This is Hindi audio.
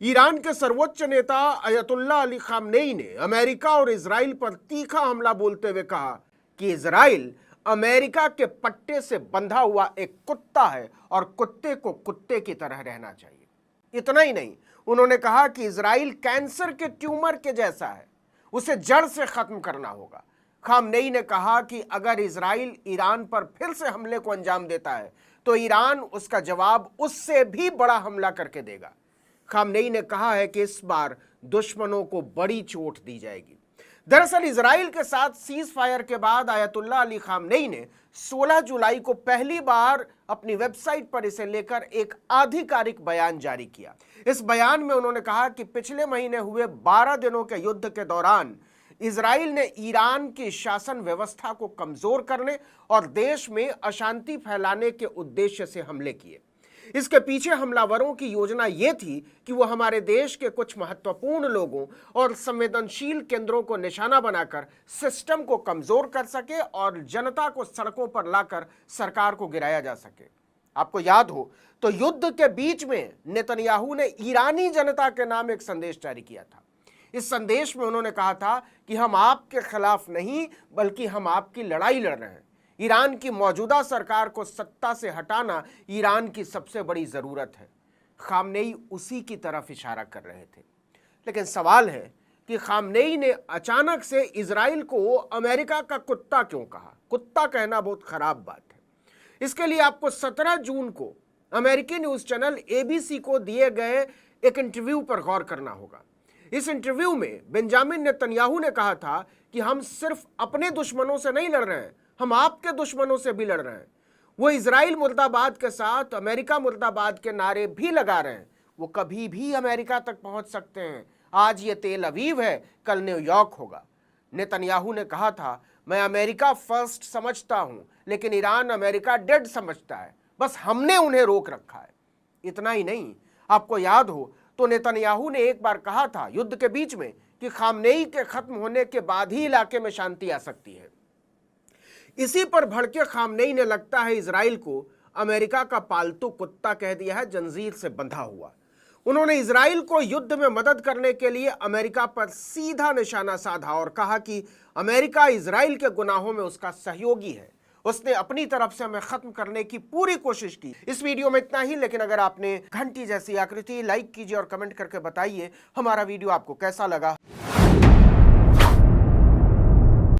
ईरान के सर्वोच्च नेता अयतुल्ला अली खामनेई ने अमेरिका और इजराइल पर तीखा हमला बोलते हुए कहा कि इजराइल अमेरिका के पट्टे से बंधा हुआ एक कुत्ता है और कुत्ते को कुत्ते की तरह रहना चाहिए। इतना ही नहीं, उन्होंने कहा कि इजराइल कैंसर के ट्यूमर के जैसा है, उसे जड़ से खत्म करना होगा। खामनेई ने कहा कि अगर इजराइल ईरान पर फिर से हमले को अंजाम देता है तो ईरान उसका जवाब उससे भी बड़ा हमला करके देगा। खामनेई ने कहा है कि इस बार दुश्मनों को बड़ी चोट दी जाएगी। दरअसल इजराइल के साथ सीज फायर के बाद आयतुल्ला अली खामनेई ने 16 जुलाई को पहली बार अपनी वेबसाइट पर इसे लेकर एक आधिकारिक बयान जारी किया। इस बयान में उन्होंने कहा कि पिछले महीने हुए 12 दिनों के युद्ध के दौरान इजराइल ने ईरान की शासन व्यवस्था को कमजोर करने और देश में अशांति फैलाने के उद्देश्य से हमले किए। इसके पीछे हमलावरों की योजना यह थी कि वो हमारे देश के कुछ महत्वपूर्ण लोगों और संवेदनशील केंद्रों को निशाना बनाकर सिस्टम को कमजोर कर सके और जनता को सड़कों पर लाकर सरकार को गिराया जा सके। आपको याद हो तो युद्ध के बीच में नेतन्याहू ने ईरानी जनता के नाम एक संदेश जारी किया था। इस संदेश में उन्होंने कहा था कि हम आपके खिलाफ नहीं बल्कि हम आपकी लड़ाई लड़ रहे हैं। ईरान की मौजूदा सरकार को सत्ता से हटाना ईरान की सबसे बड़ी जरूरत है। खामनेई उसी की तरफ इशारा कर रहे थे। लेकिन सवाल है कि खामनेई ने अचानक से इजराइल को अमेरिका का कुत्ता क्यों कहा? कुत्ता कहना बहुत खराब बात है। इसके लिए आपको 17 जून को अमेरिकी न्यूज चैनल एबीसी को दिए गए एक इंटरव्यू पर गौर करना होगा। इस इंटरव्यू में बेंजामिन नेतन्याहू ने कहा था कि हम सिर्फ अपने दुश्मनों से नहीं लड़ रहे हैं, हम आपके दुश्मनों से भी लड़ रहे हैं। वो इजराइल मुर्दाबाद के साथ अमेरिका मुर्दाबाद के नारे भी लगा रहे हैं। वो कभी भी अमेरिका तक पहुंच सकते हैं। आज ये तेल अवीव है, कल न्यूयॉर्क होगा। नेतन्याहू ने कहा था, मैं अमेरिका फर्स्ट समझता हूं, लेकिन ईरान अमेरिका डेड समझता है। बस हमने उन्हें रोक रखा है। इतना ही नहीं, आपको याद हो तो नेतन्याहू ने एक बार कहा था युद्ध के बीच में कि खामनेई के खत्म होने के बाद ही इलाके में शांति आ सकती है। इसी पर भड़के खामनेई ने लगता है इजराइल को अमेरिका का पालतू कुत्ता कह दिया है, जंजीर से बंधा हुआ। उन्होंने इजराइल को युद्ध में मदद करने के लिए अमेरिका पर सीधा निशाना साधा और कहा कि अमेरिका इजराइल के गुनाहों में उसका सहयोगी है। उसने अपनी तरफ से हमें खत्म करने की पूरी कोशिश की। इस वीडियो में इतना ही, लेकिन अगर आपने घंटी जैसी आकृति लाइक कीजिए और कमेंट करके बताइए हमारा वीडियो आपको कैसा लगा।